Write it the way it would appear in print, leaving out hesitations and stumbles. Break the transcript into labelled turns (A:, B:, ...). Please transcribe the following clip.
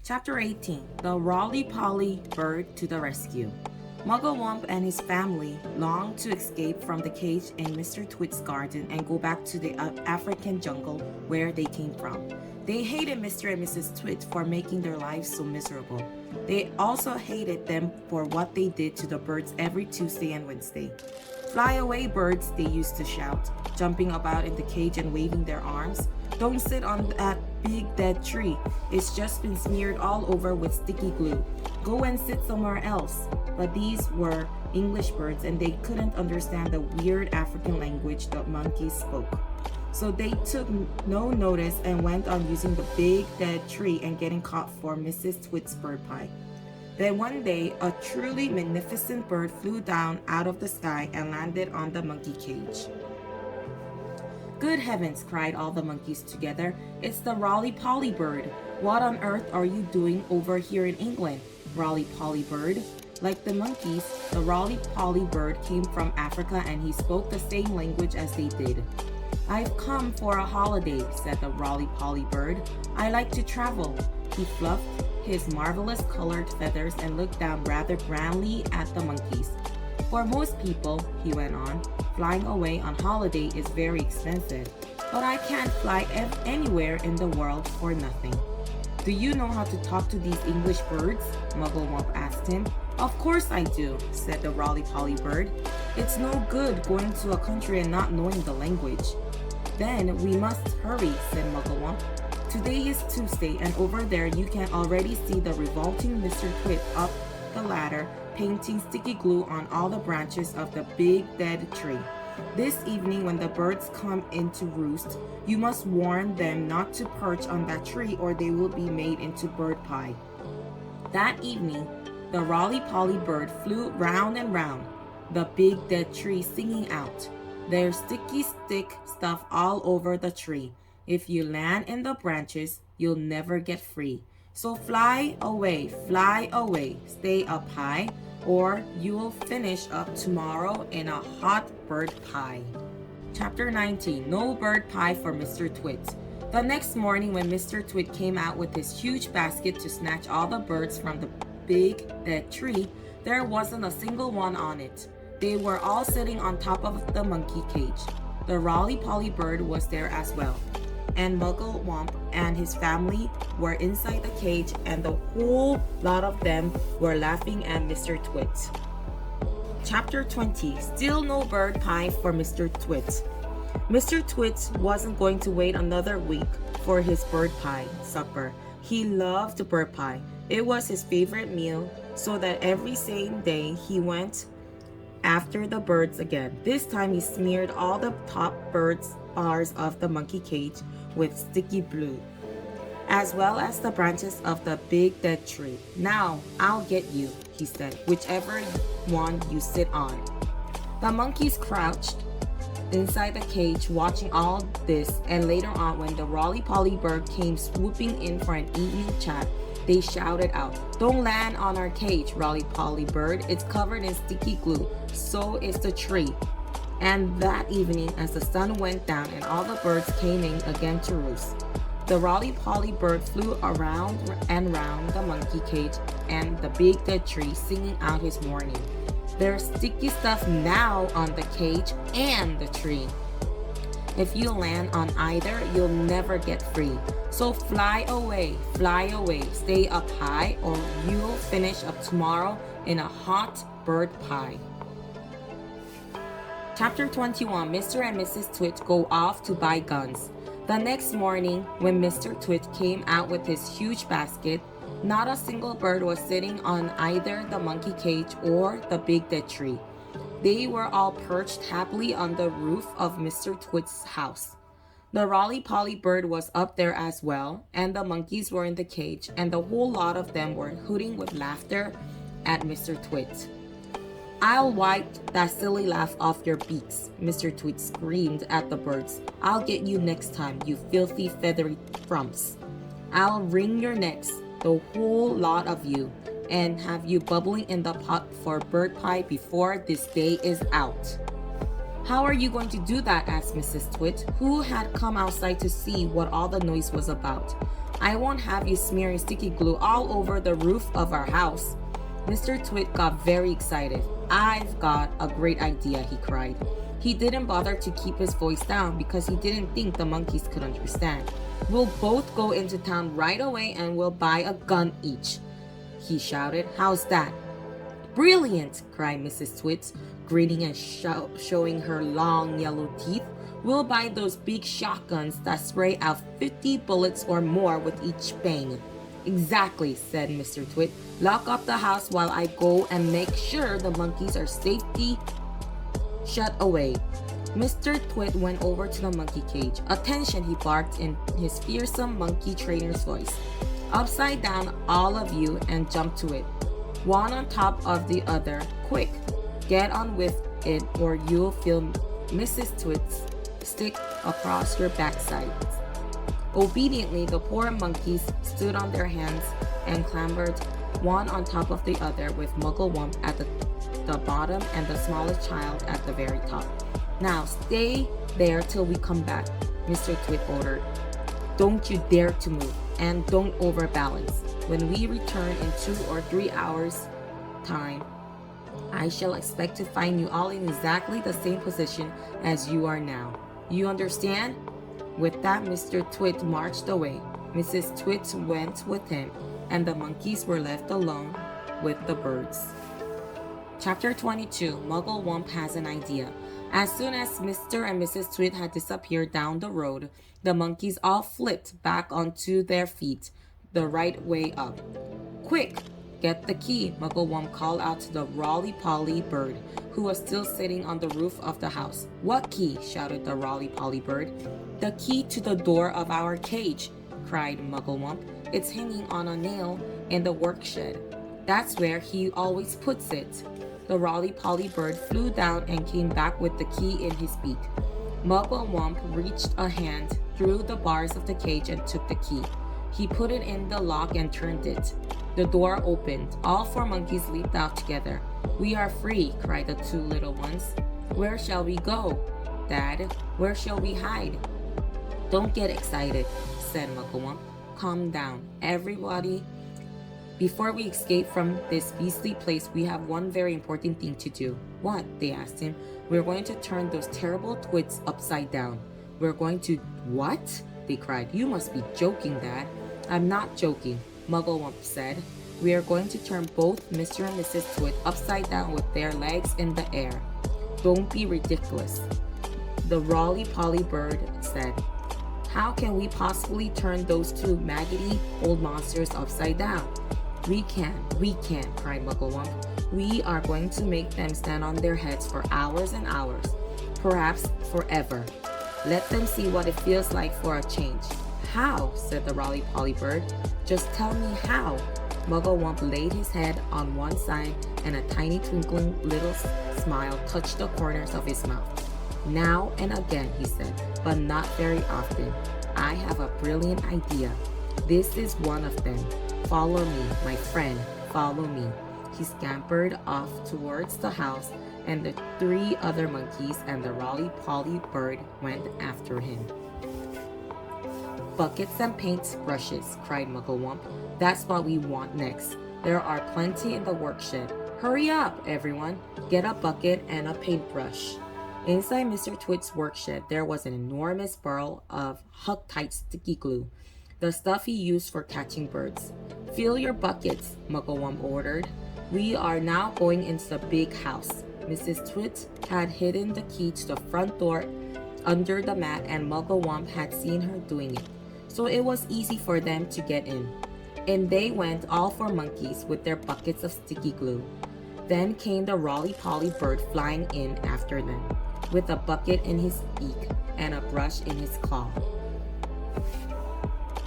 A: Chapter 18 The Roly-Poly Bird to the Rescue. Mugglewump and his family longed to escape from the cage in Mr. Twit's garden and go back to the African jungle where they came from. They hated Mr. and Mrs. Twit for making their lives so miserable. They also hated them for what they did to the birds every Tuesday and Wednesday. "Fly away, birds," they used to shout, jumping about in the cage and waving their arms. "Don't sit on that big dead tree. It's just been smeared all over with sticky glue. Go and sit somewhere else." But these were English birds and they couldn't understand the weird African language the monkeys spoke. So they took no notice and went on using the big dead tree and getting caught for Mrs. Twit's bird pie. Then one day, a truly magnificent bird flew down out of the sky and landed on the monkey cage. "Good heavens," cried all the monkeys together. "It's the Roly-Poly bird. What on earth are you doing over here in England, Roly-Poly bird?" Like the monkeys, the Roly-Poly bird came from Africa and he spoke the same language as they did. "I've come for a holiday," said the Roly-Poly bird. "I like to travel." He fluffed his marvelous colored feathers and looked down rather grandly at the monkeys. "For most people," he went on, "flying away on holiday is very expensive, but I can't fly anywhere in the world for nothing." "Do you know how to talk to these English birds?" Mugglewump asked him. "Of course I do," said the Roly-Poly bird. "It's no good going to a country and not knowing the language." "Then we must hurry," said Mugglewump. "Today is Tuesday and over there you can already see the revolting Mr. Twit up the ladder painting sticky glue on all the branches of the big dead tree. This evening when the birds come in to roost, you must warn them not to perch on that tree or they will be made into bird pie." That evening, the Roly-Poly bird flew round and round the big dead tree singing out, "There's sticky stick stuff all over the tree. If you land in the branches, you'll never get free. So fly away, stay up high, or you'll finish up tomorrow in a hot bird pie." Chapter 19 No Bird Pie for Mr. Twit. The next morning when Mr. Twit came out with his huge basket to snatch all the birds from the big dead tree, there wasn't a single one on it. They were all sitting on top of the monkey cage. The Roly-Poly bird was there as well. And Mugglewump and his family were inside the cage and the whole lot of them were laughing at Mr. Twit. Chapter 20 Still no bird pie for Mr. Twit. Mr. Twit wasn't going to wait another week for his bird pie supper. He loved bird pie. It was his favorite meal, so that every same day he went after the birds again. This time he smeared all the top bars of the monkey cage with sticky glue, as well as the branches of the big dead tree. "Now I'll get you," he said, "whichever one you sit on." The monkeys crouched inside the cage watching all this, and later on when the Roly-Poly bird came swooping in for an evening chat, they shouted out, "Don't land on our cage, Roly-Poly bird. It's covered in sticky glue. So is the tree." And that evening, as the sun went down and all the birds came in again to roost, the Roly-Poly bird flew around and round the monkey cage and the big dead tree singing out his warning. "There's sticky stuff now on the cage and the tree. If you land on either, you'll never get free. So fly away, stay up high, or you'll finish up tomorrow in a hot bird pie." Chapter 21 Mr. and Mrs. Twit go off to buy guns. The next morning, when Mr. Twit came out with his huge basket, not a single bird was sitting on either the monkey cage or the big dead tree. They were all perched happily on the roof of Mr. Twit's house. The Roly-Poly bird was up there as well, and the monkeys were in the cage, and the whole lot of them were hooting with laughter at Mr. Twit. "I'll wipe that silly laugh off your beaks," Mr. Twit screamed at the birds. "I'll get you next time, you filthy feathery frumps. I'll wring your necks, the whole lot of you, and have you bubbling in the pot for bird pie before this day is out." "How are you going to do that?" asked Mrs. Twit, who had come outside to see what all the noise was about. I won't have you smearing sticky glue all over the roof of our house. Mr. Twit got very excited. I've got a great idea, he cried. He didn't bother to keep his voice down because he didn't think the monkeys could understand. We'll both go into town right away and we'll buy a gun each, he shouted. How's that? Brilliant, cried Mrs. Twits, grinning and showing her long yellow teeth. We'll buy those big shotguns that spray out 50 bullets or more with each bang. Exactly, said Mr. Twit. Lock up the house while I go and make sure the monkeys are safely shut away. Mr. Twit went over to the monkey cage. Attention, he barked in his fearsome monkey trainer's voice. Upside down, all of you, and jump to it. One on top of the other. Quick, get on with it or you'll feel Mrs. Twit's stick across your backside. Obediently, the poor monkeys stood on their hands and clambered one on top of the other with Muggle-Wump at the bottom and the smallest child at the very top. Now stay there till we come back, Mr. Twit ordered. Don't you dare to move, and don't overbalance. When we return in 2 or 3 hours' time, I shall expect to find you all in exactly the same position as you are now. You understand? With that, Mr. Twit marched away. Mrs. Twit went with him, and the monkeys were left alone with the birds. Chapter 22, Muggle-Wump has an idea. As soon as Mr. and Mrs. Twit had disappeared down the road, the monkeys all flipped back onto their feet, the right way up. Quick! Get the key, Muggle-Wump called out to the Roly-Poly bird, who was still sitting on the roof of the house. What key? Shouted the Roly-Poly bird. The key to the door of our cage, cried Muggle-Wump. It's hanging on a nail in the work shed. That's where he always puts it. The Roly-Poly bird flew down and came back with the key in his beak. Muggle-Wump reached a hand through the bars of the cage and took the key. He put it in the lock and turned it. The door opened. All 4 monkeys leaped out together. We are free, cried the 2 little ones. Where shall we go? Dad, where shall we hide? Don't get excited, said Muggle-Wump. Calm down, everybody. Before we escape from this beastly place, we have one very important thing to do. What? They asked him. We're going to turn those terrible Twits upside down. We're going to... What? They cried. You must be joking, Dad. I'm not joking, Muggle-Wump said. We are going to turn both Mr. and Mrs. Twit upside down with their legs in the air. Don't be ridiculous, the Roly-Poly bird said. How can we possibly turn those 2 maggoty old monsters upside down? We can, cried Muggle-Wump. We are going to make them stand on their heads for hours and hours, perhaps forever. Let them see what it feels like for a change. How? Said the Roly-Poly bird. Just tell me how. Muggle-Wump laid his head on one side and a tiny twinkling little smile touched the corners of his mouth. Now and again, he said, but not very often. I have a brilliant idea. This is one of them. Follow me, my friend, follow me. He scampered off towards the house, and the 3 other monkeys and the Roly-Poly bird went after him. Buckets and paint brushes, cried Muggle-Wump. That's what we want next. There are plenty in the work shed. Hurry up, everyone. Get a bucket and a paintbrush. Inside Mr. Twit's work shed, there was an enormous barrel of Hug-Tight sticky glue, the stuff he used for catching birds. Fill your buckets, Muggle-Wump ordered. We are now going into the big house. Mrs. Twit had hidden the key to the front door under the mat, and Muggle-Wump had seen her doing it, so it was easy for them to get in. In they went, all 4 monkeys, with their buckets of sticky glue. Then came the Roly-Poly bird flying in after them, with a bucket in his beak and a brush in his claw.